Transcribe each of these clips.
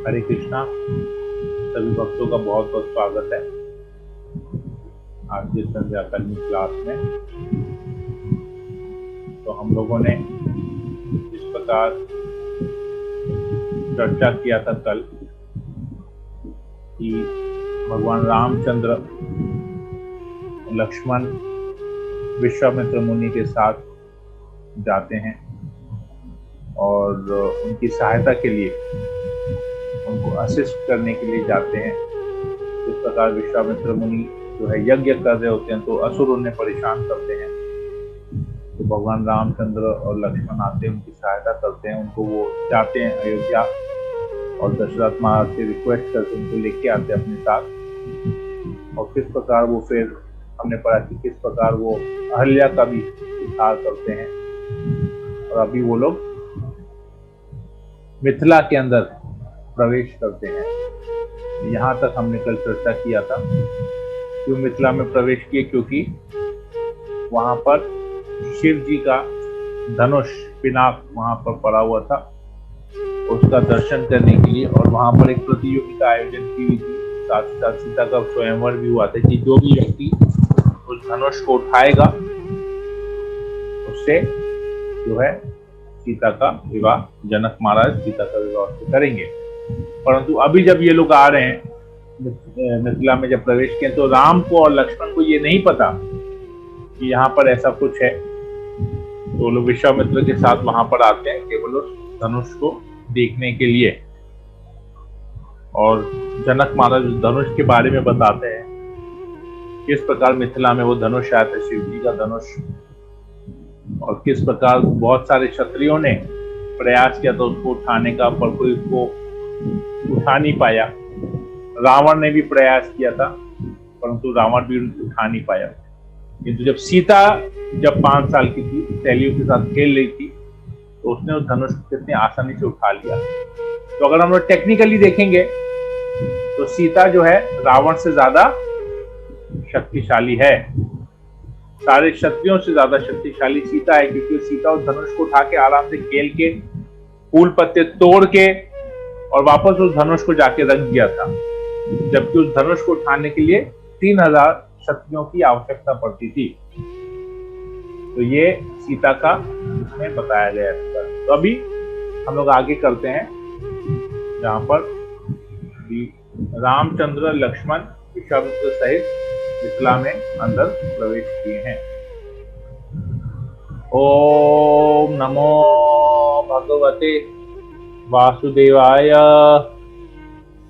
हरे कृष्णा। सभी भक्तों का बहुत बहुत स्वागत है आज के संध्या कर्मी क्लास में। तो हम लोगों ने इस प्रकार चर्चा किया था कल कि भगवान रामचंद्र लक्ष्मण विश्वामित्र मुनि के साथ जाते हैं और उनकी सहायता के लिए, उनको असिस्ट करने के लिए जाते हैं। इस प्रकार विश्वामित्र मुनि जो है यज्ञ कर रहे होते हैं तो असुर उन्हें परेशान करते हैं। तो भगवान रामचंद्र और लक्ष्मण आते हैं, उनकी सहायता करते हैं। उनको वो जाते हैं अयोध्या और दशरथ महाराज से रिक्वेस्ट करके उनको लेके आते हैं अपने साथ। और किस प्रकार वो फिर हमने पढ़ा कि किस प्रकार वो अहल्या का भी उद्धार करते हैं और अभी वो लोग मिथिला के अंदर प्रवेश करते हैं। यहाँ तक हमने कल चर्चा किया था। क्यों मिथिला में प्रवेश किए? क्योंकि वहां पर शिव जी का धनुष पिनाक वहां पर पड़ा हुआ था, उसका दर्शन करने के लिए। और वहां पर एक प्रतियोगिता आयोजन की हुई थी, साथ ही साथ सीता का स्वयंवर भी हुआ था कि जो भी व्यक्ति उस धनुष को उठाएगा उससे जो है सीता का विवाह, जनक महाराज सीता का विवाह उससे करेंगे। परंतु अभी जब ये लोग आ रहे हैं मिथिला में, जब प्रवेश किए, तो राम को और लक्ष्मण को ये नहीं पता कि यहाँ पर ऐसा कुछ है। तो लोग विश्वामित्र के साथ वहां पर आते हैं केवल उस धनुष को देखने के लिए। और जनक महाराज उस धनुष के बारे में बताते हैं, किस प्रकार मिथिला में वो धनुष आया था, शिव जी का धनुष, और किस प्रकार बहुत सारे क्षत्रियों ने प्रयास किया था उसको उठाने का, पर कोई उसको उठा नहीं पाया। रावण ने भी प्रयास किया था परंतु रावण भी उठा नहीं पाया। किंतु जब सीता 5 साल की थी, सहेलियों के साथ खेल रही थी, तो उसने उस धनुष को कितनी आसानी से उठा लिया। तो अगर हम लोग टेक्निकली देखेंगे तो सीता जो है रावण से ज्यादा शक्तिशाली है। सारे क्षत्रियों से ज्यादा शक्तिशाली सीता है, क्योंकि सीता उस धनुष को उठा के आराम से खेल के, फूल पत्ते तोड़ के और वापस उस धनुष को जाके रख दिया था। जबकि उस धनुष को उठाने के लिए 3000 क्षत्रियों की आवश्यकता पड़ती थी। तो ये सीता का इसमें बताया गया है। तो अभी हम लोग आगे करते हैं, जहां पर रामचंद्र लक्ष्मण विश्वामित्र सहित मिथिला में अंदर प्रवेश किए हैं। ओम नमो भगवते वासुदेवाय।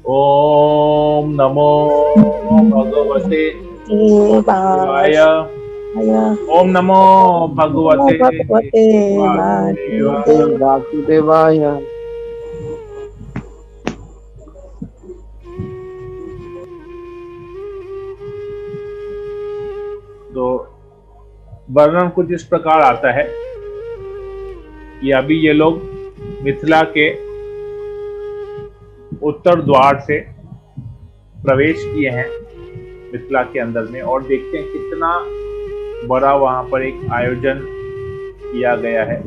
ओम नमो भगवते वासुदेवाय। ओम नमो भगवते वासुदेवाय। तो वर्णन कुछ इस प्रकार आता है कि अभी ये लोग मिथिला के उत्तर द्वार से प्रवेश किए हैं मिथिला के अंदर में, और देखते हैं कितना बड़ा वहां पर एक आयोजन किया गया है।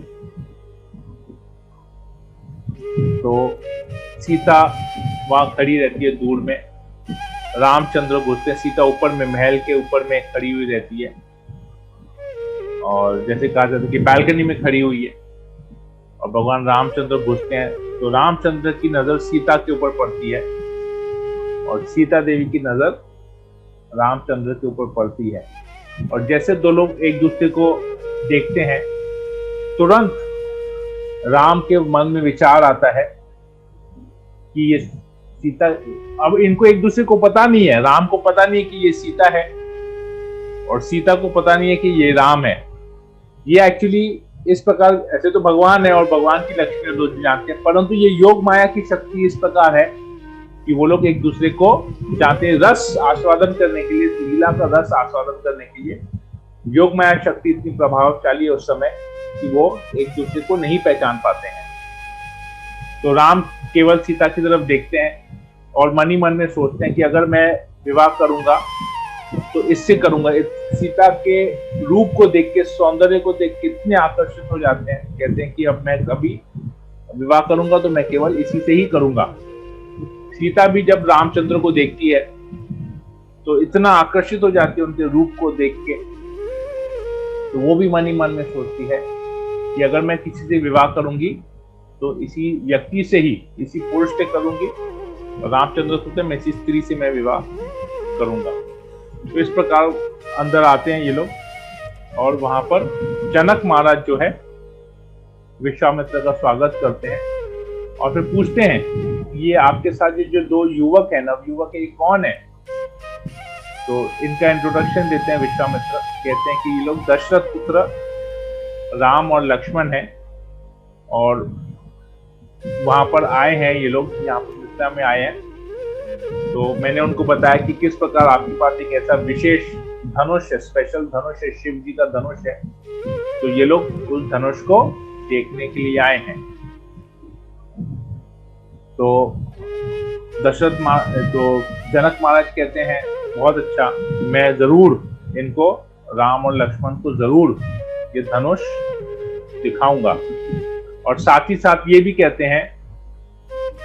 तो सीता वहां खड़ी रहती है दूर में, रामचंद्र घुसते हैं, सीता ऊपर में महल के ऊपर में खड़ी हुई रहती है, और जैसे कहा जाता है कि बालकनी में खड़ी हुई है। और भगवान रामचंद्र घुसते हैं तो रामचंद्र की नजर सीता के ऊपर पड़ती है और सीता देवी की नजर रामचंद्र के ऊपर पड़ती है। और जैसे दो लोग एक दूसरे को देखते हैं, तुरंत राम के मन में विचार आता है कि ये सीता, अब इनको एक दूसरे को पता नहीं है, राम को पता नहीं है कि ये सीता है और सीता को पता नहीं है कि ये राम है। ये एक्चुअली इस प्रकार, ऐसे तो भगवान है और भगवान की लक्ष्मी दो जानते हैं, परंतु ये योग माया की शक्ति इस प्रकार है कि वो लोग एक दूसरे को चाहते हैं रस आस्वादन करने के लिए, लीला का रस आस्वादन करने के लिए। योग माया शक्ति इतनी प्रभावशाली है उस समय कि वो एक दूसरे को नहीं पहचान पाते हैं। तो राम केवल सीता की तरफ देखते हैं और मन ही मन में सोचते हैं कि अगर मैं विवाह करूंगा तो इससे करूंगा। सीता के रूप को देख के, सौंदर्य को देख के इतने आकर्षित हो जाते हैं, कहते हैं कि अब मैं कभी विवाह करूंगा तो मैं केवल इसी से ही करूंगा। सीता भी जब रामचंद्र को देखती है तो इतना आकर्षित हो जाती है उनके रूप को देख के, तो वो भी मन ही मन में सोचती है कि अगर मैं किसी से विवाह करूंगी तो इसी व्यक्ति से ही, इसी पुरुष से करूंगी। रामचंद्र सोचते मैं इसी स्त्री से मैं विवाह करूंगा। तो इस प्रकार अंदर आते हैं ये लोग और वहां पर जनक महाराज जो है विश्वामित्र का स्वागत करते हैं और फिर पूछते हैं ये आपके साथ ये जो दो युवक है, नवयुवक है, ये कौन है? तो इनका इंट्रोडक्शन देते हैं विश्वामित्र। कहते हैं कि ये लोग दशरथ पुत्र राम और लक्ष्मण हैं और वहां पर आए हैं, ये लोग यहाँ पर मिथिला में आए हैं। तो मैंने उनको बताया कि किस प्रकार आपके पास एक ऐसा विशेष धनुष है, स्पेशल धनुष है, शिव जी का धनुष है। तो ये लोग उस धनुष को देखने के लिए आए हैं। तो तो जनक महाराज कहते हैं बहुत अच्छा, मैं जरूर इनको, राम और लक्ष्मण को जरूर ये धनुष दिखाऊंगा। और साथ ही साथ ये भी कहते हैं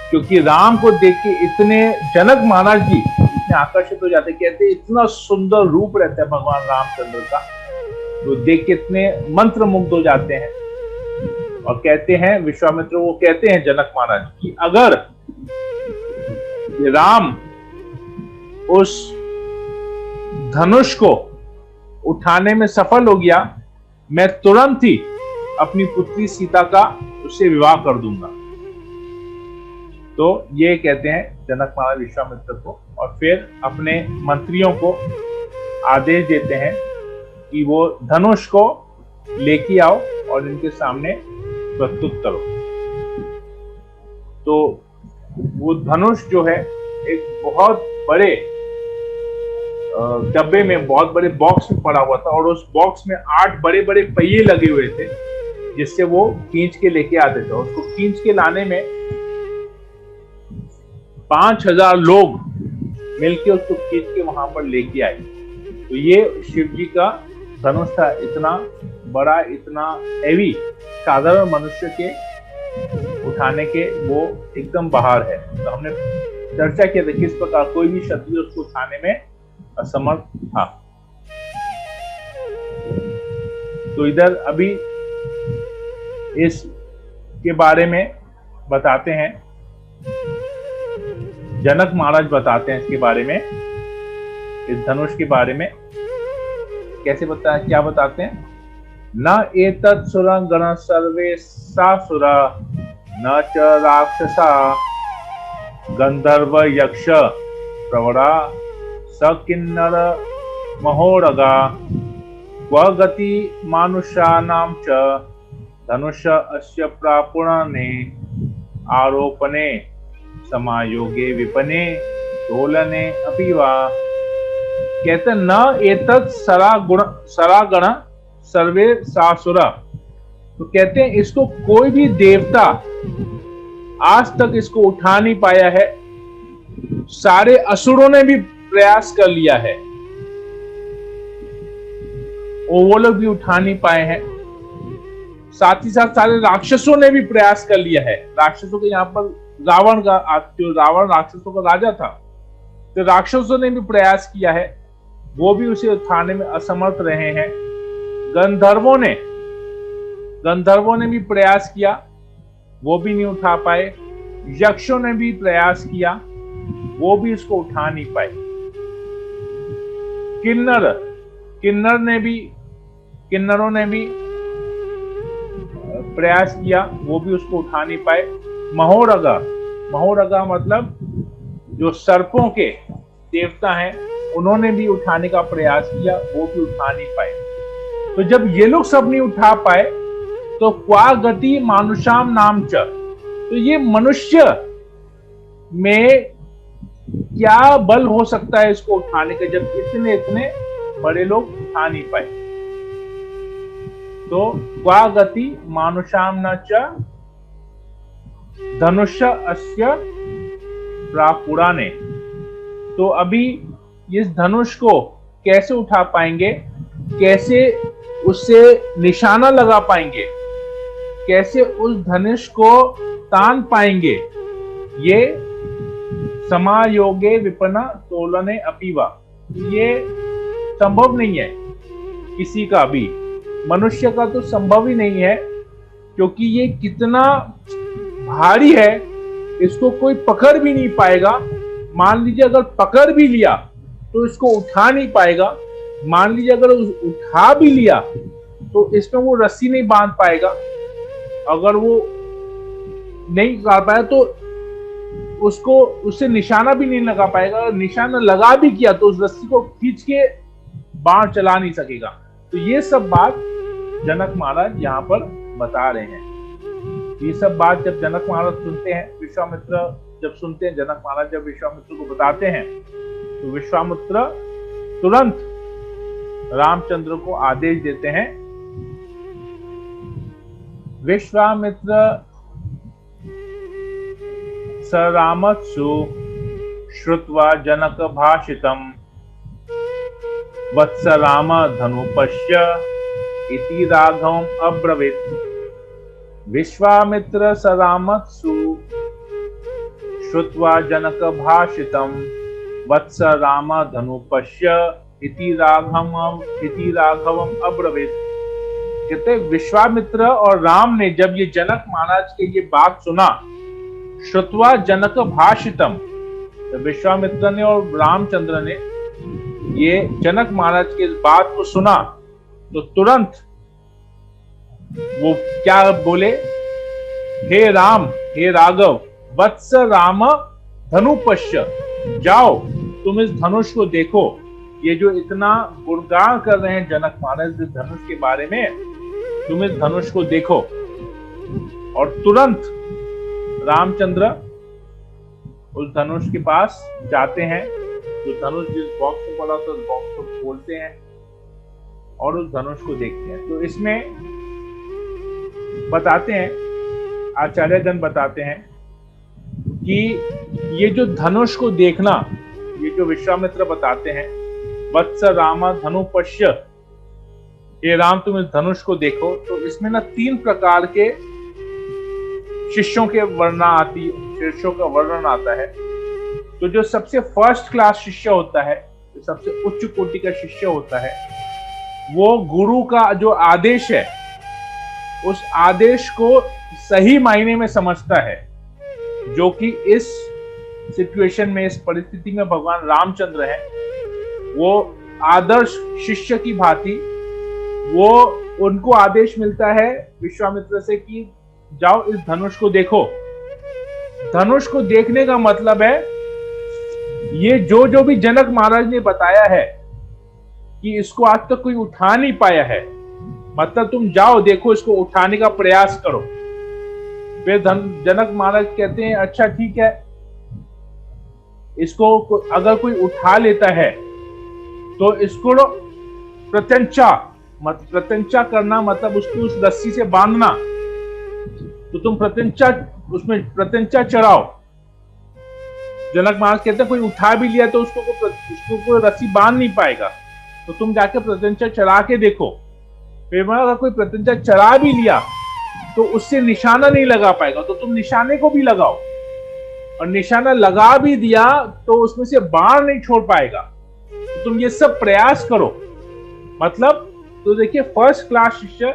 क्योंकि राम को देख के इतने जनक महाराज जी इतने आकर्षित हो जाते, कहते इतना सुंदर रूप रहता है भगवान रामचंद्र का, तो देख के इतने मंत्रमुग्ध हो जाते हैं। और कहते हैं विश्वामित्र, वो कहते हैं जनक महाराज कि अगर राम उस धनुष को उठाने में सफल हो गया, मैं तुरंत ही अपनी पुत्री सीता का उससे विवाह कर दूंगा। तो ये कहते हैं जनक महाराज विश्वामित्र को, और फिर अपने मंत्रियों को आदेश देते हैं कि वो धनुष को लेके आओ और इनके सामने प्रस्तुत करो। तो वो धनुष जो है एक बहुत बड़े डब्बे में, बहुत बड़े बॉक्स में पड़ा हुआ था और उस बॉक्स में 8 बड़े बड़े पहिए लगे हुए थे जिससे वो खींच के लेके आते थे। उसको खींच के लाने में 5000 लोग मिलके उसको खींच के वहां पर लेके आए। तो ये शिव जी का धनुष था, इतना बड़ा, इतना हैवी, साधारण मनुष्य के उठाने के वो एकदम बाहर है। तो हमने चर्चा किया था किस प्रकार कोई भी क्षत्रिय उसको उठाने में असमर्थ था। तो इधर अभी इस के बारे में बताते हैं, जनक महाराज बताते हैं इसके बारे में, इस धनुष के बारे में कैसे बताया, क्या बताते हैं? न एतत् सुरं गण सर्वे सासुरा न च राक्षसा गंधर्व यक्ष प्रवरा स किन्नर महोरगा क्व गति मानुषाणां च धनुष अस्य प्रापुरणे आरोपणे समायोगे विपने तोलने अपि वा। कहते न एतत् सरागण सर्वे सासुरा। तो कहते हैं इसको कोई भी देवता आज तक इसको उठा नहीं पाया है, सारे असुरों ने भी प्रयास कर लिया है, वो लोग भी उठा नहीं पाए हैं। साथ ही साथ सारे राक्षसों ने भी प्रयास कर लिया है। राक्षसों के यहाँ पर रावण का, जो रावण राक्षसों का राजा था, तो राक्षसों ने भी प्रयास किया है, वो भी उसे उठाने में असमर्थ रहे हैं। गंधर्वों ने भी प्रयास किया, वो भी नहीं उठा पाए। यक्षों ने भी प्रयास किया, वो भी इसको उठा नहीं पाए। किन्नरों ने भी प्रयास किया, वो भी उसको उठा नहीं पाए। महोरगा मतलब जो सर्पों के देवता हैं, उन्होंने भी उठाने का प्रयास किया, वो भी उठा नहीं पाए। तो जब ये लोग सब नहीं उठा पाए तो क्वा गति मानुषाम नाम च, तो ये मनुष्य में क्या बल हो सकता है इसको उठाने का, जब इतने बड़े लोग उठा नहीं पाए। तो क्वा गति मानुषाम न च धनुष अस्य प्रापुराणे। तो अभी इस धनुष को कैसे उठा पाएंगे, कैसे उससे निशाना लगा पाएंगे, कैसे उस धनुष को तान पाएंगे, ये समायोगे विपना तोलने अपीवा, ये संभव नहीं है किसी का भी, मनुष्य का तो संभव ही नहीं है, क्योंकि ये कितना भारी है, इसको कोई पकड़ भी नहीं पाएगा। मान लीजिए अगर पकड़ भी लिया तो इसको उठा नहीं पाएगा, मान लीजिए अगर उठा भी लिया तो इसमें वो रस्सी नहीं बांध पाएगा, अगर वो नहीं कर पाया तो उसको उससे निशाना भी नहीं लगा पाएगा, अगर निशाना लगा भी किया तो उस रस्सी को खींच के बाण चला नहीं सकेगा। तो ये सब बात जनक महाराज यहाँ पर बता रहे हैं। ये सब बात जब जनक महाराज सुनते हैं, विश्वामित्र जब सुनते हैं, जनक महाराज जब विश्वामित्र को बताते हैं, तो विश्वामित्र तुरंत रामचंद्र को आदेश देते हैं। विश्वामित्र स रामत्सु श्रुत्वा जनक भाषितम् वत्स राम धनुपश्य इति राघवम् अब्रवीत्। विश्वामित्र स रामत्सु श्रुत्वा जनक भाषितम् वत्स राम धनुपश्य इति राघवम् अब्रवीत्। कहते विश्वामित्र और राम ने जब ये जनक महाराज के ये बात सुना, श्रुत्वा जनक भाषितम्, तो विश्वामित्र ने और रामचंद्र ने ये जनक महाराज के बात को सुना तो तुरंत वो क्या बोले, हे राम, हे राघव, वत्स राम धनुपश्य, जाओ तुम इस धनुष को देखो। ये जो इतना गुणगान कर रहे हैं जनक महाराज इस धनुष के बारे में, तुम इस धनुष को देखो। और तुरंत रामचंद्र उस धनुष के पास जाते हैं, जो धनुष जिस बॉक्स में पड़ा था उस बॉक्स को खोलते हैं और उस धनुष को देखते हैं। तो इसमें बताते हैं, आचार्यगण बताते हैं कि ये जो धनुष को देखना, ये जो विश्वामित्र बताते हैं, वत्स राम धनुपश्य, ये राम तुम इस धनुष को देखो, तो इसमें ना 3 प्रकार के शिष्यों के शिष्यों का वर्णन आता है। तो जो सबसे फर्स्ट क्लास शिष्य होता है, जो सबसे उच्च कोटि का शिष्य होता है, वो गुरु का जो आदेश है उस आदेश को सही मायने में समझता है, जो कि इस सिचुएशन में, इस परिस्थिति में भगवान रामचंद्र हैं। वो आदर्श शिष्य की भांति वो उनको आदेश मिलता है विश्वामित्र से कि जाओ इस धनुष को देखो। धनुष को देखने का मतलब है ये जो भी जनक महाराज ने बताया है कि इसको आज तक कोई उठा नहीं पाया है, मतलब तुम जाओ देखो, इसको उठाने का प्रयास करो। फिर जनक महाराज कहते हैं अच्छा ठीक है, इसको अगर कोई उठा लेता है तो इसको प्रत्यंचा करना, मतलब उसको उस रस्सी से बांधना। तो तुम प्रत्यंचा चढ़ाओ। जनक महाराज कहते हैं कोई उठा भी लिया तो उसको कोई रस्सी बांध नहीं पाएगा, तो तुम जाके प्रत्यंचा चढ़ा के देखो। फिर अगर कोई प्रत्यंचा चढ़ा भी लिया तो उससे निशाना नहीं लगा पाएगा, तो तुम निशाने को भी लगाओ, और निशाना लगा भी दिया तो उसमें से बाण नहीं छोड़ पाएगा। तो तुम ये सब प्रयास करो। मतलब तो देखिए, फर्स्ट क्लास शिष्य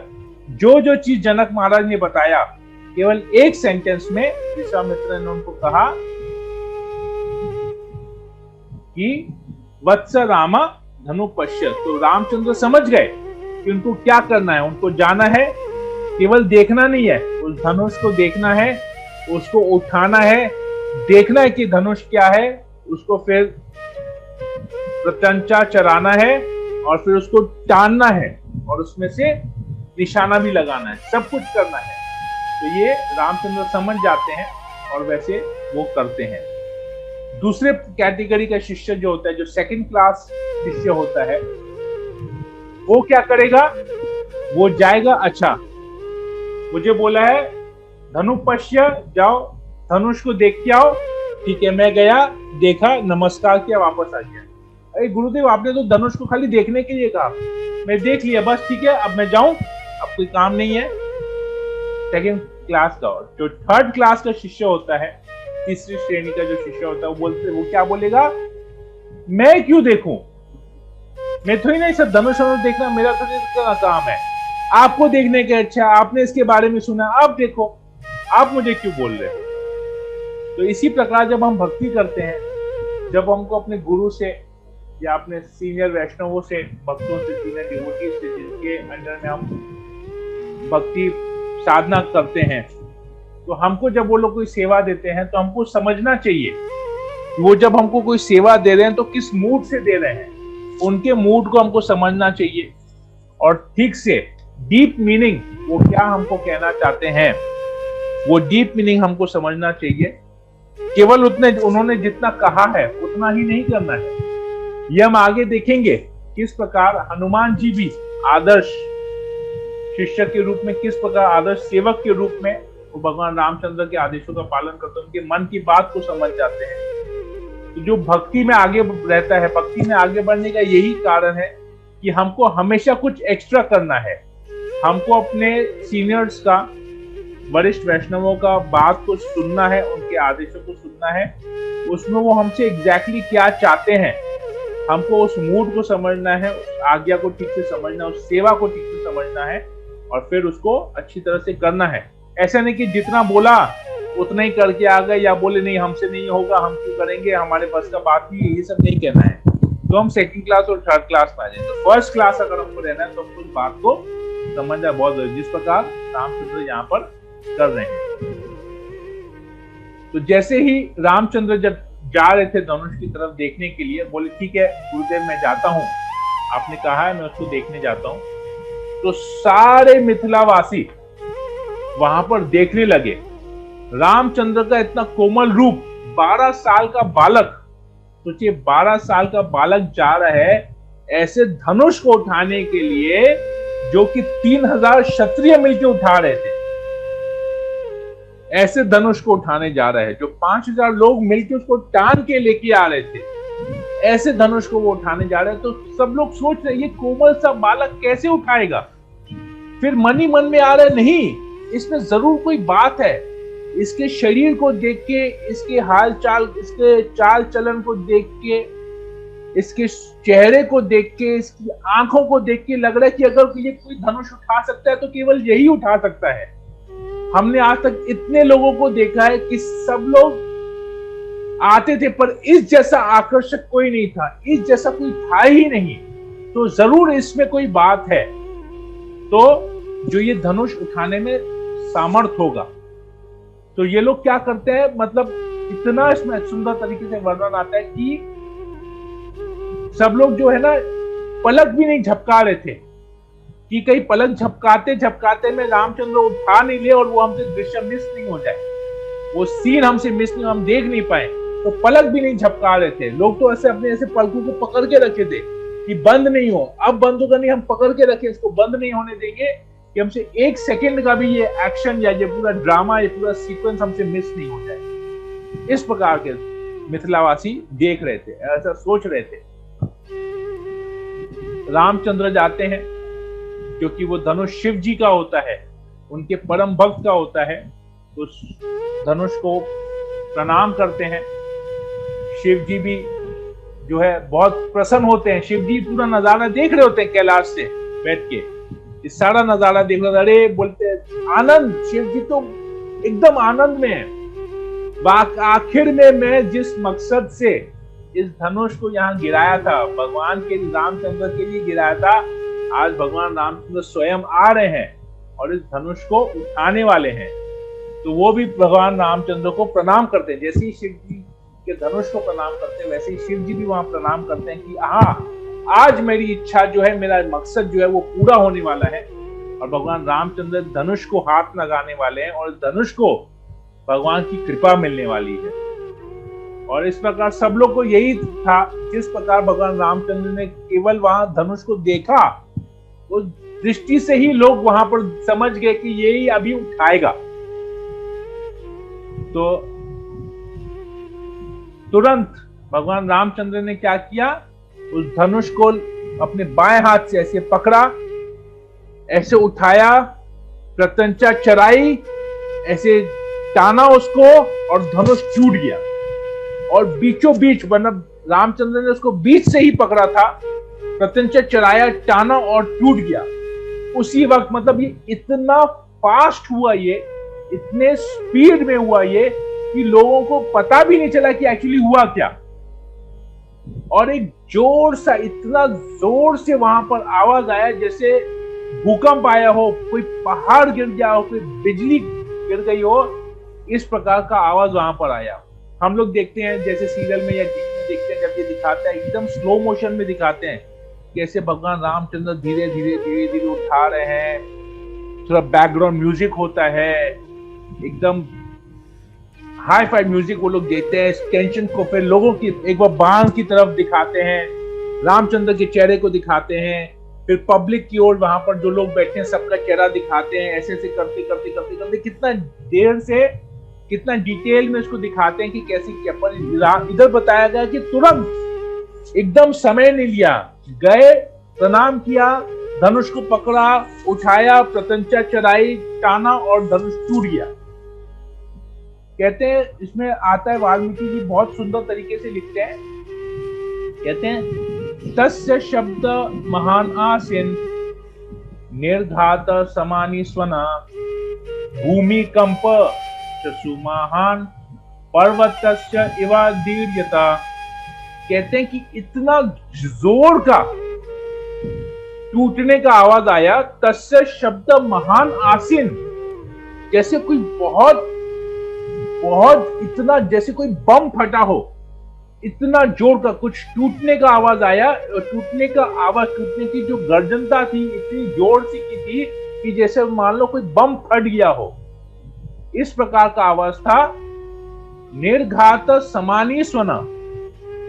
जो चीज जनक महाराज ने बताया, केवल एक सेंटेंस में विश्वामित्र ने उनको कहा कि वत्स राम धनुपश्य। तो रामचंद्र समझ गए कि उनको क्या करना है, उनको जाना है, केवल देखना नहीं है, उस धनुष को देखना है, उसको उठाना है, देखना है कि धनुष क्या है, उसको फिर प्रत्यंचा चराना है और फिर उसको टानना है और उसमें से निशाना भी लगाना है, सब कुछ करना है। तो ये रामचंद्र समझ जाते हैं और वैसे वो करते हैं। दूसरे कैटेगरी का शिष्य जो होता है, जो सेकंड क्लास शिष्य होता है, वो क्या करेगा, वो जाएगा, अच्छा मुझे बोला है धनुपश्य, जाओ धनुष को देख के आओ। ठीक है, मैं गया, देखा, नमस्कार किया, वापस आ गया। अरे गुरुदेव, आपने तो धनुष को खाली देखने के लिए कहा, मैं देख लिया बस, ठीक है, अब मैं जाऊं, अब कोई काम नहीं है। सेकंड क्लास का। जो थर्ड क्लास का शिष्य होता है तीसरी श्रेणी का जो शिष्य होता है वो क्या बोलेगा, मैं क्यों देखूं, मैं थोड़ी ना सब धनुष देखना मेरा तो इतना काम है, आपको देखने के अच्छा, आपने इसके बारे में सुना, आप देखो, आप मुझे क्यों बोल रहे हो। तो इसी प्रकार जब हम भक्ति करते हैं, जब हमको अपने गुरु से या अपने सीनियर वैष्णवों से, भक्तों से, सीनियर डिवोटी से, जिनके अंडर में हम भक्ति साधना करते हैं, तो हमको जब वो लोग कोई सेवा देते हैं तो हमको समझना चाहिए वो जब हमको कोई सेवा दे रहे हैं तो किस मूड से दे रहे हैं, उनके मूड को हमको समझना चाहिए और ठीक से डीप मीनिंग वो क्या हमको कहना चाहते हैं वो डीप मीनिंग हमको समझना चाहिए। केवल उन्होंने जितना कहा है उतना ही नहीं करना है। ये हम आगे देखेंगे किस प्रकार हनुमान जी भी आदर्श शिष्य के रूप में, किस प्रकार आदर्श सेवक के रूप में वो भगवान रामचंद्र के आदेशों का पालन करते हैं, उनके मन की बात को समझ जाते हैं। तो जो भक्ति में आगे रहता है, भक्ति में आगे बढ़ने का यही कारण है कि हमको हमेशा कुछ एक्स्ट्रा करना है। हमको अपने सीनियर्स का, वरिष्ठ वैष्णवों का बात को सुनना है, उनके आदेशों को सुनना है, उसमें वो हमसे एग्जैक्टली क्या चाहते हैं, हमको उस मूड को समझना है, उस आज्ञा को ठीक से समझना है, उस सेवा को ठीक से समझना है और फिर उसको अच्छी तरह से करना है। ऐसा नहीं कि जितना बोला उतना ही करके आ गए या बोले नहीं हमसे नहीं होगा, हम क्यों करेंगे, हमारे बस का बात नहीं है, ये सब नहीं कहना है। तो हम सेकंड क्लास और थर्ड क्लास में आ जाए। तो फर्स्ट क्लास अगर हमको रहना है तो हमको इस बात को समझना बहुत जरूरी, जिस प्रकार रामचंद्र यहाँ पर कर रहे हैं। तो जैसे ही रामचंद्र जब जा रहे थे धनुष की तरफ देखने के लिए, बोले ठीक है गुरुदेव मैं जाता हूँ, आपने कहा है मैं उसको देखने जाता हूँ। तो सारे मिथिलावासी वहां पर देखने लगे रामचंद्र का इतना कोमल रूप। 12 साल का बालक, सोचिए 12 साल का बालक जा रहा है ऐसे धनुष को उठाने के लिए जो कि 3000 क्षत्रिय मिलकर उठा रहे थे। ऐसे धनुष को उठाने जा रहा है जो 5000 लोग मिलकर उसको टान के लेके आ रहे थे, ऐसे धनुष को वो उठाने जा रहे हैं। तो सब लोग सोच रहे ये कोमल सा बालक कैसे उठाएगा। फिर मन ही मन में आ रहा है नहीं, इसमें जरूर कोई बात है। इसके शरीर को देख के, इसके हाल चाल, इसके चाल चलन को देख के, इसके चेहरे को देख के, इसकी आंखों को देख के लग रहा है कि अगर ये कोई धनुष उठा सकता है तो केवल यही उठा सकता है। हमने आज तक इतने लोगों को देखा है कि सब लोग आते थे पर इस जैसा आकर्षक कोई नहीं था, इस जैसा कोई था ही नहीं। तो जरूर इसमें कोई बात है, तो जो ये धनुष उठाने में सामर्थ होगा। तो ये लोग क्या करते हैं, मतलब इतना इसमें सुंदर तरीके से वर्णन आता है कि सब लोग जो है ना पलक भी नहीं झपका रहे थे कि कहीं पलक झपकाते झपकाते में रामचंद्र उठा नहीं ले और वो हमसे दृश्य मिस नहीं हो जाए, वो सीन हमसे मिस नहीं, हम देख नहीं पाए। तो पलक भी नहीं झपका रहे थे लोग, तो ऐसे अपने ऐसे पलकों को पकड़ के रखे थे कि बंद नहीं हो, अब बंद होगा नहीं, हम पकड़ के रखे, इसको बंद नहीं होने देंगे कि हमसे 1 सेकंड का भी ये एक्शन या ये पूरा ड्रामा, ये पूरा सीक्वेंस हमसे मिस नहीं हो जाए। इस प्रकार के मिथिलावासी देख रहे थे, ऐसा सोच रहे थे। रामचंद्र जाते हैं क्योंकि वो धनुष शिव जी का होता है, उनके परम भक्त का होता है, तो धनुष को प्रणाम करते हैं। शिव जी भी जो है बहुत प्रसन्न होते हैं। शिव जी पूरा नजारा देख रहे होते हैं कैलाश से बैठ के, इस सारा नजारा देख रहे, अरे बोलते आनंद, शिव जी तो एकदम आनंद में है। आखिर में मैं जिस मकसद से इस धनुष को यहाँ गिराया था, भगवान के रामचंद्र के लिए गिराया था, आज भगवान रामचंद्र स्वयं आ रहे हैं और इस धनुष को उठाने वाले हैं। तो वो भी भगवान रामचंद्र को प्रणाम करते हैं। जैसे ही शिव जी के धनुष को प्रणाम करते हैं वैसे ही शिव जी भी वहां प्रणाम करते हैं कि हाँ आज मेरी इच्छा जो है, मेरा मकसद जो है वो पूरा होने वाला है। और भगवान रामचंद्र धनुष को हाथ लगाने वाले हैं और धनुष को भगवान की कृपा मिलने वाली है। और इस प्रकार सब लोग को यही था, जिस प्रकार भगवान रामचंद्र ने केवल वहां धनुष को देखा, उस दृष्टि से ही लोग वहां पर समझ गए कि यही अभी उठाएगा। तो तुरंत भगवान रामचंद्र ने क्या किया, उस धनुष को अपने बाएं हाथ से ऐसे पकड़ा, ऐसे उठाया, प्रत्यंचा चराई, ऐसे टाना उसको और धनुष टूट गया, और बीचों बीच मतलब रामचंद्र ने उसको बीच से ही पकड़ा था, प्रत्यंचा चढ़ाया, टाना और टूट गया उसी वक्त। मतलब ये इतना फास्ट हुआ, ये इतने स्पीड में हुआ ये कि लोगों को पता भी नहीं चला कि एक्चुअली हुआ क्या। और एक जोर सा, इतना जोर से वहां पर आवाज आया जैसे भूकंप आया हो, कोई पहाड़ गिर गया हो, कोई बिजली गिर गई हो, इस प्रकार का आवाज वहां पर आया। हम लोग देखते हैं जैसे सीरियल में या टीवी में देखते हैं, जब ये दिखाते हैं एकदम स्लो मोशन में दिखाते हैं कैसे भगवान रामचंद्र धीरे धीरे धीरे धीरे उठा रहे हैं, थोड़ा बैकग्राउंड म्यूजिक होता है, एकदम हाई फाई म्यूजिक वो लोग देते हैं टेंशन को, फिर लोगों की एक बार बांध की तरफ दिखाते हैं, रामचंद्र के चेहरे को दिखाते हैं, फिर पब्लिक की ओर वहां पर जो लोग बैठे हैं सबका चेहरा दिखाते हैं, ऐसे ऐसे करते करते करते करते कितना देर से, कितना डिटेल में उसको दिखाते हैं कि कैसे क्या। पर इधर बताया गया कि तुरंत एकदम समय नहीं लिया, गए, प्रणाम किया, धनुष को पकड़ा, उठाया, प्रत्यंचा चढ़ाई, टाना और धनुष टूट गया। कहते हैं इसमें आता है, वाल्मीकि जी बहुत सुंदर तरीके से लिखते हैं, कहते हैं तस्य शब्द महान आसीन निर्घात समानी स्वना भूमि कंप सुमहान पर्वतस्य इवा दीर्यता। कहते हैं कि इतना जोर का टूटने का आवाज आया, तस्य शब्द महान आसीन, जैसे कोई बहुत बहुत इतना, जैसे कोई बम फटा हो, इतना जोर का कुछ टूटने का आवाज आया। और टूटने का आवाज, टूटने की जो गर्जनता थी इतनी जोर से की थी कि जैसे मान लो कोई बम फट गया हो, इस प्रकार का आवाज था। निर्घात समानी स्वना,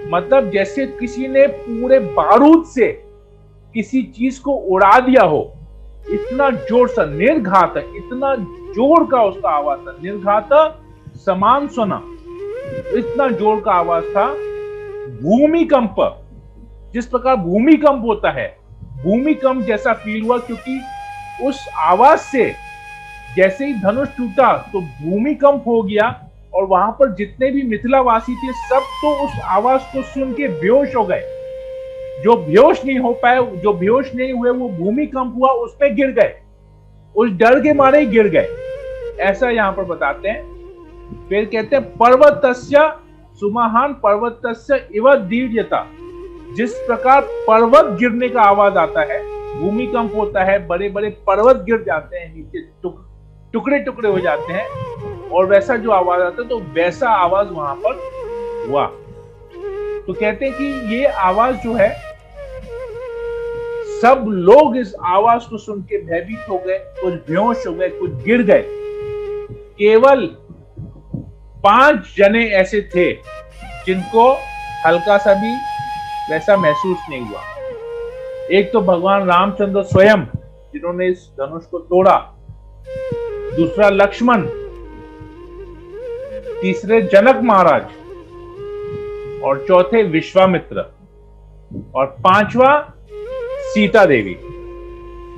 मतलब जैसे किसी ने पूरे बारूद से किसी चीज को उड़ा दिया हो, इतना जोर सा निर्घात, इतना जोर का उसका आवाज था। निर्घात समान सुना, इतना जोर का आवाज था। भूमिकंप, जिस प्रकार भूमिकंप होता है, भूमिकंप जैसा फील हुआ, क्योंकि उस आवाज से जैसे ही धनुष टूटा तो भूमिकंप हो गया, और वहां पर जितने भी मिथिलावासी थे सब तो उस आवाज को सुन के बेहोश हो गए। जो बेहोश नहीं हो पाए, जो बेहोश नहीं हुए, वो भूमिकंप हुआ उस पे गिर गए, उस डर के मारे ही गिर गए, ऐसा यहां पर बताते हैं। फिर कहते हैं पर्वतस्य सुमहान पर्वतस्य इव दीर्यता, जिस प्रकार पर्वत गिरने का आवाज आता है, भूमिकंप होता है, बड़े बड़े पर्वत गिर जाते हैं नीचे, टुकड़े टुकड़े हो जाते हैं, और वैसा जो आवाज आता है तो वैसा आवाज वहां पर हुआ। तो कहते हैं कि ये आवाज जो है, सब लोग इस आवाज को सुन के भयभीत हो गए, कुछ बेहोश हो गए, कुछ गिर गए। केवल 5 जने ऐसे थे जिनको हल्का सा भी वैसा महसूस नहीं हुआ। एक तो भगवान रामचंद्र स्वयं, जिन्होंने इस धनुष को तोड़ा, दूसरा लक्ष्मण, तीसरे जनक महाराज, और चौथे विश्वामित्र, और 5वां सीता देवी।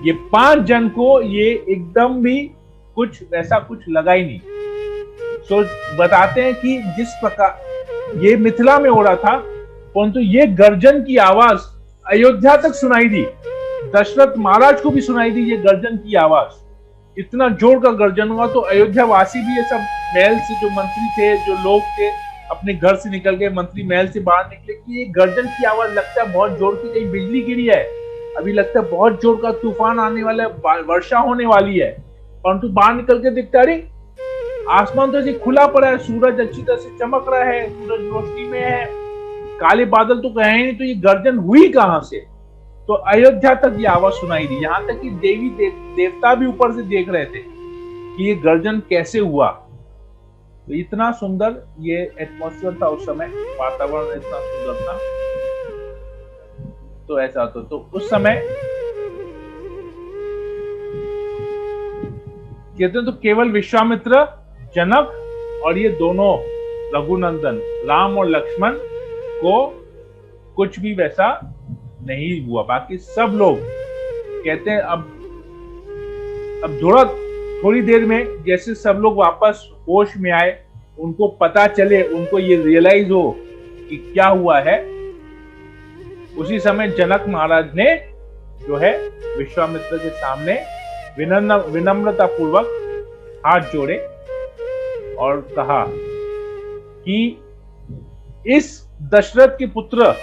ये 5 जन को ये एकदम भी कुछ वैसा कुछ लगा ही नहीं। तो बताते हैं कि जिस प्रकार ये मिथिला में हो रहा था, परंतु ये गर्जन की आवाज अयोध्या तक सुनाई दी, दशरथ महाराज को भी सुनाई दी ये गर्जन की आवाज। इतना जोर का गर्जन हुआ तो अयोध्या वासी भी, ये सब महल से जो मंत्री थे, जो लोग थे, अपने घर से निकल के मंत्री महल से बाहर निकले कि ये गर्जन की आवाज लगता है बहुत जोर की, कहीं बिजली गिरी है, अभी लगता है बहुत जोर का तूफान आने वाला है, वर्षा होने वाली है। परंतु बाहर निकल के दिखता है आसमान तो खुला पड़ा है, सूरज अच्छी तरह से चमक रहा है, सूरज रोशनी में है, काले बादल तो कहे नहीं, तो ये गर्जन हुई कहां से? तो अयोध्या तक ये आवाज सुनाई दी, यहां तक कि देवी देवता भी ऊपर से देख रहे थे कि ये गर्जन कैसे हुआ। तो इतना सुंदर ये एटमॉस्फेयर था उस समय, वातावरण इतना सुंदर था। तो ऐसा तो उस समय कहते हैं तो केवल विश्वामित्र, जनक और ये दोनों रघुनंदन राम और लक्ष्मण को कुछ भी वैसा नहीं हुआ। बाकी सब लोग कहते हैं अब थोड़ा थोड़ी देर में जैसे सब लोग वापस होश में आए, उनको पता चले, उनको ये रियलाइज हो कि क्या हुआ है, उसी समय जनक महाराज ने जो है विश्वामित्र के सामने विनम्रता पूर्वक हाथ जोड़े और कहा कि इस दशरथ के पुत्र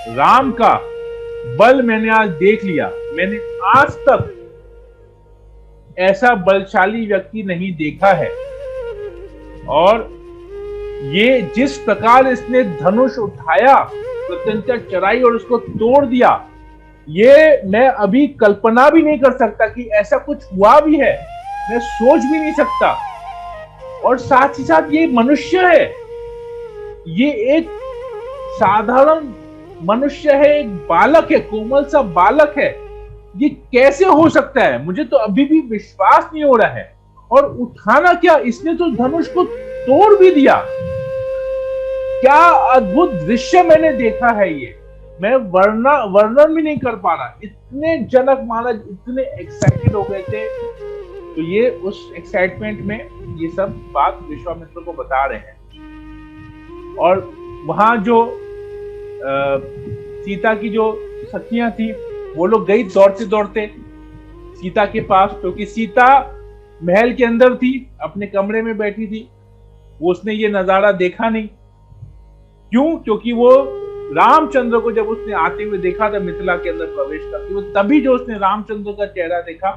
राम का बल मैंने आज देख लिया। मैंने आज तक ऐसा बलशाली व्यक्ति नहीं देखा है, और ये जिस प्रकार इसने धनुष उठाया, प्रत्यंचा चढ़ाई और उसको तोड़ दिया, ये मैं अभी कल्पना भी नहीं कर सकता कि ऐसा कुछ हुआ भी है, मैं सोच भी नहीं सकता। और साथ ही साथ ये मनुष्य है, ये एक साधारण मनुष्य है, एक बालक है, कोमल सा बालक है, ये कैसे हो सकता है? मुझे तो अभी भी विश्वास नहीं हो रहा है। और उठाना क्या, इसने तो धनुष को तोड़ भी दिया। क्या अद्भुत दृश्य मैंने देखा है, ये मैं वर्णन भी नहीं कर पा रहा। इतने जनक महाराज इतने एक्साइटेड हो गए थे, तो ये उस एक्साइटमेंट में ये सब बात विश्वामित्र को बता रहे हैं। और वहां जो सीता की जो सखियां थी, वो लोग गई दौड़ते दौड़ते सीता के पास, क्योंकि सीता महल के अंदर थी, अपने कमरे में बैठी थी, वो उसने ये नजारा देखा नहीं। क्यों? क्योंकि वो रामचंद्र को जब उसने आते हुए देखा था मिथिला के अंदर प्रवेश करते हुए, तभी जो उसने रामचंद्र का चेहरा देखा,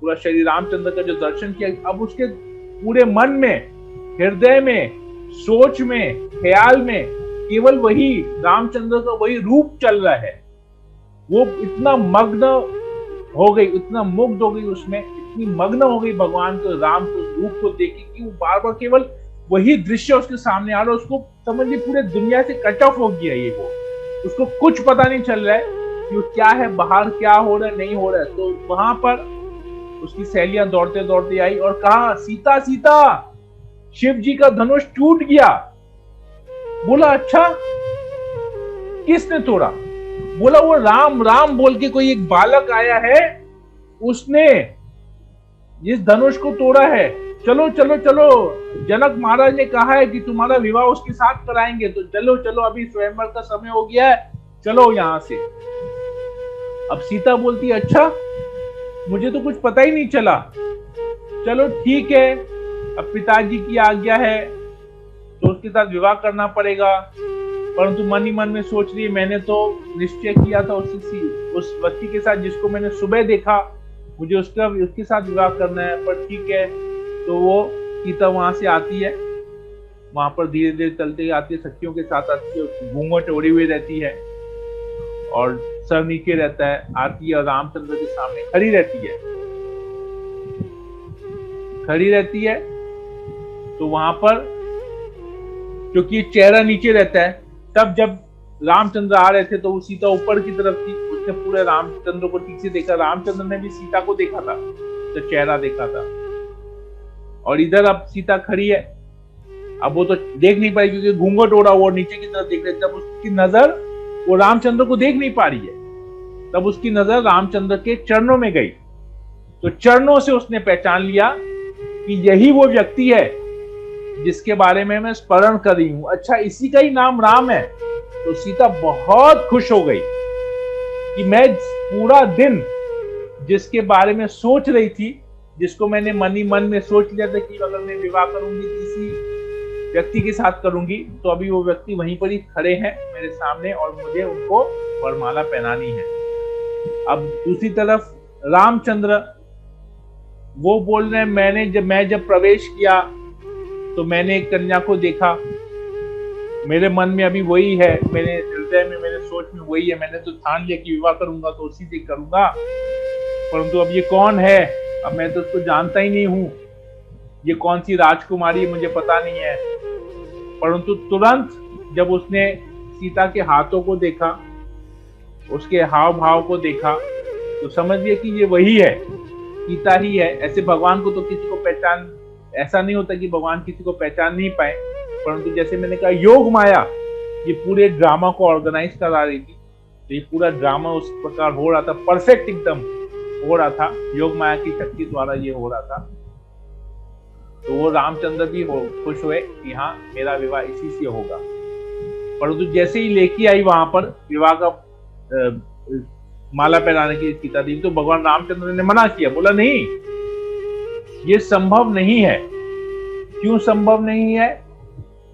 पूरा शरीर रामचंद्र का जो दर्शन किया, अब उसके पूरे मन में, हृदय में, सोच में, ख्याल में केवल वही रामचंद्र का वही रूप चल रहा है। वो इतना मग्न हो गई, इतना मुग्ध हो गई, उसमें इतनी मग्न हो गई भगवान को, राम को, रूप को देख कि वो बार बार केवल वही दृश्य उसके सामने आ रहा है। उसको समझिए पूरे दुनिया से कट ऑफ हो गया ये, वो उसको कुछ पता नहीं चल रहा है कि क्या है, बाहर क्या हो रहा है, नहीं हो रहा है। तो वहां पर उसकी सहेलियां दौड़ते दौड़ते आई और कहा, सीता सीता, शिव जी का धनुष टूट गया। बोला अच्छा, किसने तोड़ा? बोला वो राम राम बोल के कोई एक बालक आया है, उसने इस धनुष को तोड़ा है। चलो चलो चलो, जनक महाराज ने कहा है कि तुम्हारा विवाह उसके साथ कराएंगे, तो चलो चलो, अभी स्वयंवर का समय हो गया है, चलो यहां से। अब सीता बोलती, अच्छा मुझे तो कुछ पता ही नहीं चला। चलो ठीक है, अब पिताजी की आज्ञा है तो उसके साथ विवाह करना पड़ेगा। परंतु मन ही मन में सोच रही, मैंने तो निश्चय किया था उस व्यक्ति के साथ जिसको मैंने सुबह देखा, मुझे उसके साथ विवाह करना है। पर ठीक है, तो वो सीता वहां से आती है, वहां पर धीरे धीरे चलते आती है, सखियों के साथ आती है, घूंघट ओढ़ी हुई रहती है और सर नीचे रहता है, आती है और रामचंद्र के सामने खड़ी रहती है। तो वहां पर क्योंकि चेहरा नीचे रहता है, तब जब रामचंद्र आ रहे थे तो वो सीता ऊपर की तरफ थी, उसने पूरे रामचंद्र को ठीक से देखा। रामचंद्र ने भी सीता को देखा था, तो चेहरा देखा था। और इधर अब सीता खड़ी है, अब वो तो देख नहीं पाई क्योंकि घूंघट ओढ़ा वो नीचे की तरफ देख रहे। तब उसकी नजर वो रामचंद्र को देख नहीं पा रही है, तब उसकी नजर रामचंद्र के चरणों में गई। तो चरणों से उसने पहचान लिया कि यही वो व्यक्ति है जिसके बारे में मैं स्मरण कर रही हूं। अच्छा, इसी का ही नाम राम है। तो सीता बहुत खुश हो गई कि मैं पूरा दिन जिसके बारे में सोच रही थी, जिसको मैंने मन ही मन में सोच लिया था कि अगर मैं विवाह करूंगी तो इसी व्यक्ति के साथ करूंगी, तो अभी वो व्यक्ति वहीं पर ही खड़े हैं मेरे सामने और मुझे उनको वरमाला पहनानी है। अब दूसरी तरफ रामचंद्र वो बोल रहे हैं, मैं जब प्रवेश किया तो मैंने एक कन्या को देखा, मेरे मन में अभी वही है, मेरे हृदय में, मेरे सोच में वही है। मैंने तो ठान लिया कि विवाह करूंगा तो उसी से करूंगा, परंतु अब ये कौन है, अब मैं तो उसको जानता ही नहीं हूं, ये कौन सी राजकुमारी है मुझे पता नहीं है। परंतु तुरंत जब उसने सीता के हाथों को देखा, उसके हाव भाव को देखा, तो समझ लिया कि ये वही है, सीता ही है। ऐसे भगवान को तो किसी को पहचान, ऐसा नहीं होता कि भगवान किसी को पहचान नहीं पाए, परंतु जैसे मैंने कहा योग माया ये पूरे ड्रामा को ऑर्गेनाइज करा रही थी, तो ये पूरा ड्रामा उस प्रकार हो रहा था, परफेक्ट एकदम हो रहा था, योग माया की शक्ति द्वारा ये हो रहा था। तो वो रामचंद्र भी खुश हुए कि हाँ मेरा विवाह इसी से होगा। परंतु जैसे ही लेके आई वहां पर विवाह का माला पहनाने की सीता देवी, तो भगवान रामचंद्र ने मना किया, बोला नहीं, ये संभव नहीं है। क्यों संभव नहीं है?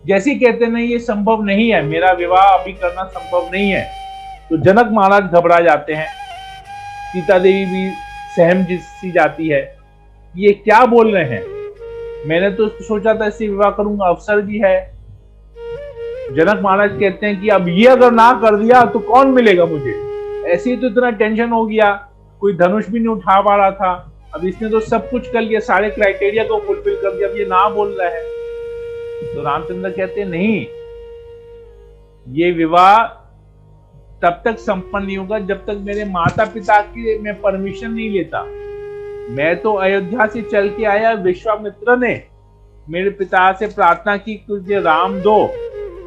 जैसे कहते नहीं ये संभव नहीं है, मेरा विवाह अभी करना संभव नहीं है, तो जनक महाराज घबरा जाते हैं, सीता देवी भी सहम सी जाती है, ये क्या बोल रहे हैं, मैंने तो सोचा था इससे विवाह करूंगा, अवसर भी है। जनक महाराज कहते हैं कि अब ये अगर ना कर दिया तो कौन मिलेगा मुझे, ऐसे ही तो इतना टेंशन हो गया, कोई धनुष भी नहीं उठा पा रहा था, अब इसने तो सब कुछ कर लिया, सारे क्राइटेरिया को फुलफिल कर दिया, अब ये ना बोल रहा है। तो रामचंद्र कहते हैं नहीं, ये विवाह तब तक संपन्न नहीं होगा जब तक मेरे माता पिता की मैं परमिशन नहीं लेता। मैं तो अयोध्या से चल के आया, विश्वामित्र ने मेरे पिता से प्रार्थना की कि मुझे राम दो,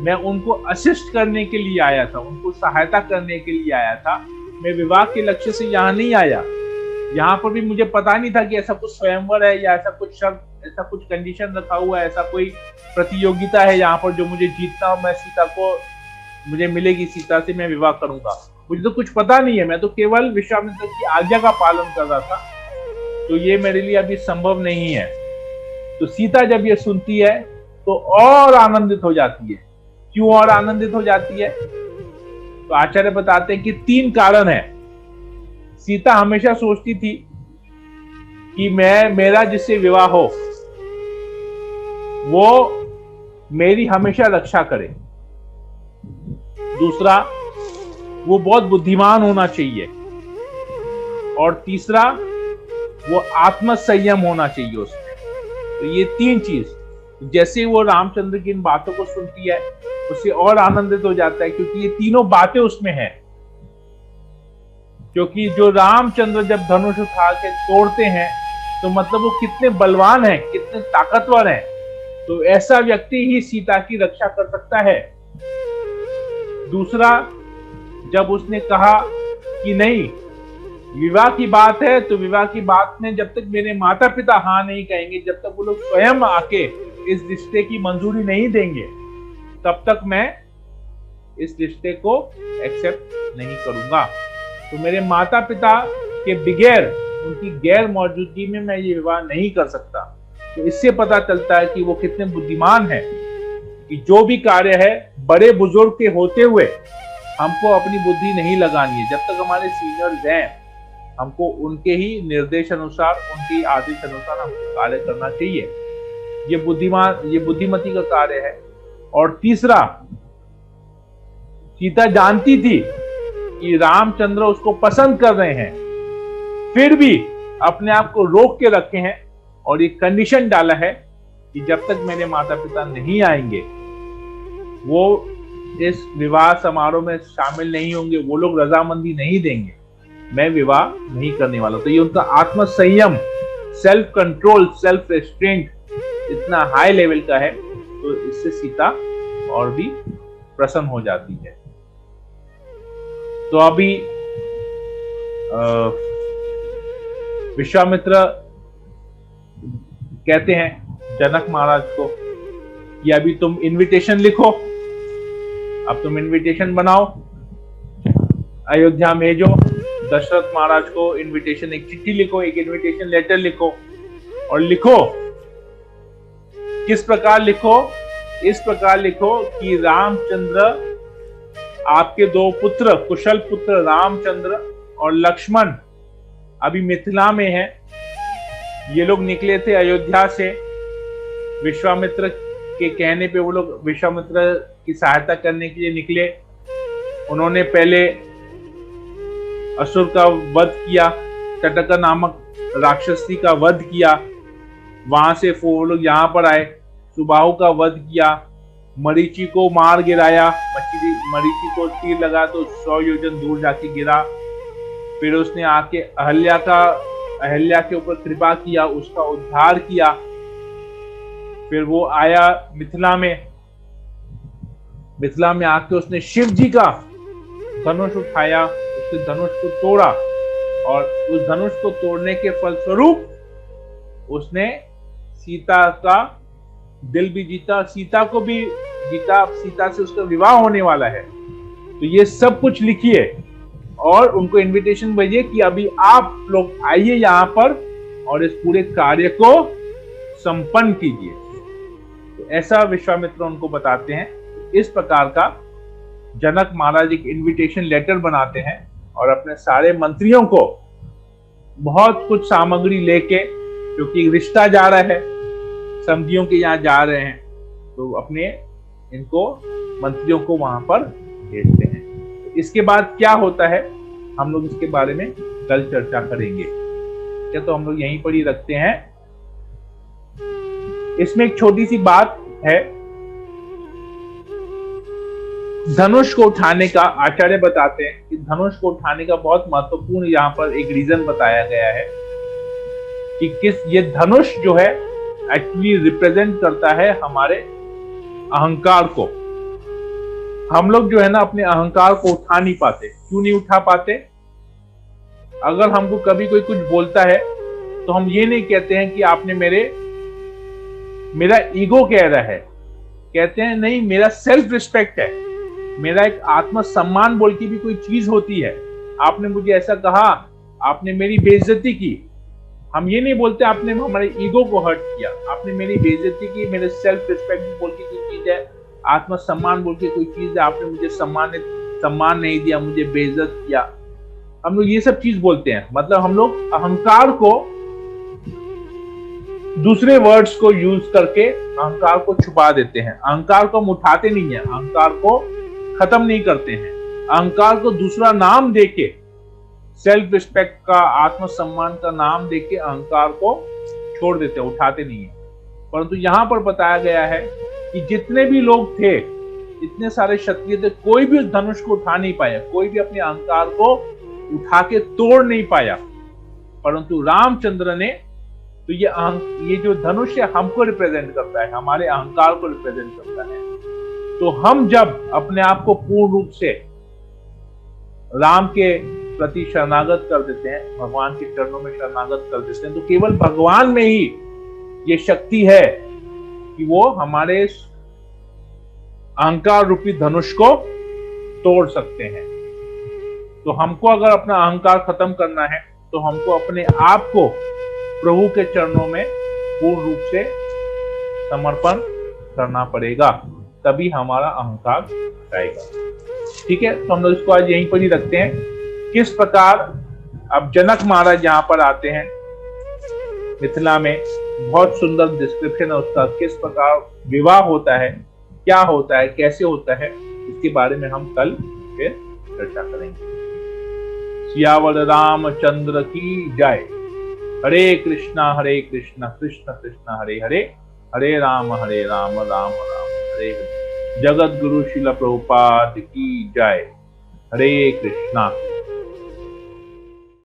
मैं उनको असिस्ट करने के लिए आया था, उनको सहायता करने के लिए आया था, मैं विवाह के लक्ष्य से यहाँ नहीं आया। यहाँ पर भी मुझे पता नहीं था कि ऐसा कुछ स्वयंवर है या ऐसा कुछ शर्त, ऐसा कुछ कंडीशन रखा हुआ है, ऐसा कोई प्रतियोगिता है यहाँ पर जो मुझे जीतना और मैं सीता को, मुझे मिलेगी सीता से, मैं विवाह करूंगा, मुझे तो कुछ पता नहीं है, मैं तो केवल विश्वामित्र की आज्ञा का पालन कर रहा था, तो ये मेरे लिए अभी संभव नहीं है। तो सीता जब ये सुनती है तो और आनंदित हो जाती है। क्यों और आनंदित हो जाती है? तो आचार्य बताते हैं कि 3 कारण है। सीता हमेशा सोचती थी कि मेरा जिससे विवाह हो वो मेरी हमेशा रक्षा करे। दूसरा, वो बहुत बुद्धिमान होना चाहिए। और तीसरा, वो आत्म संयम होना चाहिए उसमें। तो ये 3 चीज, जैसे वो रामचंद्र की इन बातों को सुनती है उससे और आनंदित हो जाता है, क्योंकि ये तीनों बातें उसमें हैं। क्योंकि जो रामचंद्र जब धनुष उठा के तोड़ते हैं तो मतलब वो कितने बलवान हैं, कितने ताकतवर हैं, तो ऐसा व्यक्ति ही सीता की रक्षा कर सकता है। दूसरा, जब उसने कहा कि नहीं, विवाह की बात है तो विवाह की बात में जब तक मेरे माता पिता हाँ नहीं कहेंगे, जब तक वो लोग स्वयं आके इस रिश्ते की मंजूरी नहीं देंगे, तब तक मैं इस रिश्ते को एक्सेप्ट नहीं करूंगा। तो मेरे माता पिता के बगैर, उनकी गैर मौजूदगी में मैं ये विवाह नहीं कर सकता। तो इससे पता चलता है कि वो कितने बुद्धिमान है कि जो भी कार्य है बड़े बुजुर्ग के होते हुए हमको अपनी बुद्धि नहीं लगानी है। जब तक हमारे सीनियर्स हैं, हमको उनके ही निर्देश अनुसार, उनके आदेश अनुसार हमको कार्य करना चाहिए। ये बुद्धिमती का कार्य है। और तीसरा, सीता जानती थी कि रामचंद्र उसको पसंद कर रहे हैं, फिर भी अपने आप को रोक के रखे हैं और ये कंडीशन डाला है कि जब तक मेरे माता पिता नहीं आएंगे, वो इस विवाह समारोह में शामिल नहीं होंगे, वो लोग रजामंदी नहीं देंगे, मैं विवाह नहीं करने वाला। तो ये उनका आत्म संयम, सेल्फ कंट्रोल, सेल्फ रेस्ट्रेंट इतना हाई लेवल का है, तो इससे सीता और भी प्रसन्न हो जाती है। तो अभी विश्वामित्र कहते हैं जनक महाराज को कि अभी तुम इनविटेशन लिखो, अब तुम इनविटेशन बनाओ, अयोध्या भेजो, दशरथ महाराज को इनविटेशन, एक चिट्ठी लिखो, एक इनविटेशन लेटर लिखो, और लिखो किस प्रकार लिखो? इस प्रकार लिखो कि रामचंद्र, आपके 2 पुत्र, कुशल पुत्र रामचंद्र और लक्ष्मण अभी मिथिला में हैं। ये लोग निकले थे अयोध्या से, विश्वामित्र के कहने पे वो लोग विश्वामित्र की सहायता करने के लिए निकले। उन्होंने पहले असुर का वध किया, टटका नामक राक्षसी का वध किया, वहां से वो लोग यहाँ पर आए, सुबाहु का वध किया, मरीचि को मार गिराया, मरीचि को तीर लगा तो 100 योजन दूर जाके गिरा। फिर उसने आके अहल्या के ऊपर कृपा किया, उसका उद्धार किया। फिर वो आया मिथिला में आके उसने शिव जी का धनुष उठाया, उसके धनुष को तोड़ा, और उस धनुष को तोड़ने के फलस्वरूप उसने सीता का दिल भी जीता, सीता को भी जीता, सीता से उसका विवाह होने वाला है। तो ये सब कुछ लिखिए और उनको इनविटेशन भेजिए कि अभी आप लोग आइए यहाँ पर और इस पूरे कार्य को संपन्न कीजिए। तो ऐसा विश्वामित्र उनको बताते हैं। इस प्रकार का जनक महाराज एक इनविटेशन लेटर बनाते हैं और अपने सारे मंत्रियों को बहुत कुछ सामग्री लेके, क्योंकि रिश्ता जा रहा है, समधियों के यहाँ जा रहे हैं, तो अपने इनको मंत्रियों को वहां पर भेजते हैं। तो इसके बाद क्या होता है हम लोग इसके बारे में कल चर्चा करेंगे। क्या तो हम लोग यहीं पर ही रखते हैं। इसमें एक छोटी सी बात है, धनुष को उठाने का आचार्य बताते हैं कि धनुष को उठाने का बहुत महत्वपूर्ण यहाँ पर एक रीजन बताया गया है कि किस ये धनुष जो है एक्चुअली रिप्रेजेंट करता है हमारे अहंकार को। हम लोग जो है ना अपने अहंकार को उठा नहीं पाते। क्यों नहीं उठा पाते? अगर हमको कभी कोई कुछ बोलता है तो हम ये नहीं कहते हैं कि आपने मेरा ईगो कह रहा है, कहते हैं नहीं, मेरा सेल्फ रिस्पेक्ट है, मेरा एक आत्मसम्मान बोल की भी कोई चीज होती है। आपने मुझे ऐसा कहा, आपने मेरी बेइज्जती की। हम ये नहीं बोलते आपने हमारे ईगो को हर्ट किया, आपने मेरी बेइज्जती की, मेरे सेल्फ रिस्पेक्ट बोल की कोई चीज है, आत्मसम्मान बोल के कोई चीज है, आपने मुझे सम्मान नहीं दिया, मुझे बेइज्जत किया। हम लोग ये सब चीज बोलते हैं। मतलब हम लोग अहंकार को दूसरे वर्ड्स को यूज करके अहंकार को छुपा देते हैं। अहंकार को हम उठाते नहीं है, अहंकार को खत्म नहीं करते हैं। अहंकार को दूसरा नाम देके, सेल्फ रिस्पेक्ट का, आत्मसम्मान का नाम देके अहंकार को छोड़ देते हैं, उठाते नहीं है। परंतु यहां पर बताया गया है कि जितने भी लोग थे, इतने सारे क्षत्रिय थे, कोई भी उस धनुष को उठा नहीं पाया, कोई भी अपने अहंकार को उठा के तोड़ नहीं पाया। परंतु रामचंद्र ने, तो ये जो धनुष है हमको रिप्रेजेंट करता है, हमारे अहंकार को रिप्रेजेंट करता है। तो हम जब अपने आप को पूर्ण रूप से राम के प्रति शरणागत कर देते हैं, भगवान के चरणों में शरणागत कर देते हैं, तो केवल भगवान में ही ये शक्ति है कि वो हमारे अहंकार रूपी धनुष को तोड़ सकते हैं। तो हमको अगर अपना अहंकार खत्म करना है तो हमको अपने आप को प्रभु के चरणों में पूर्ण रूप से समर्पण करना पड़ेगा, तभी हमारा अहंकार जाएगा। ठीक है, तो हम लोग इसको आज यहीं पर ही रखते हैं। किस प्रकार अब जनक महाराज यहाँ पर आते हैं मिथिला में, बहुत सुंदर डिस्क्रिप्शन है उसका, किस प्रकार विवाह होता है, क्या होता है, कैसे होता है, इसके बारे में हम कल फिर चर्चा करेंगे। सियावर रामचंद्र की जय। हरे कृष्णा कृष्ण कृष्ण हरे हरे, हरे राम राम राम हरे हरे। जगत गुरु शिला प्रभुपाद की जय। हरे कृष्णा।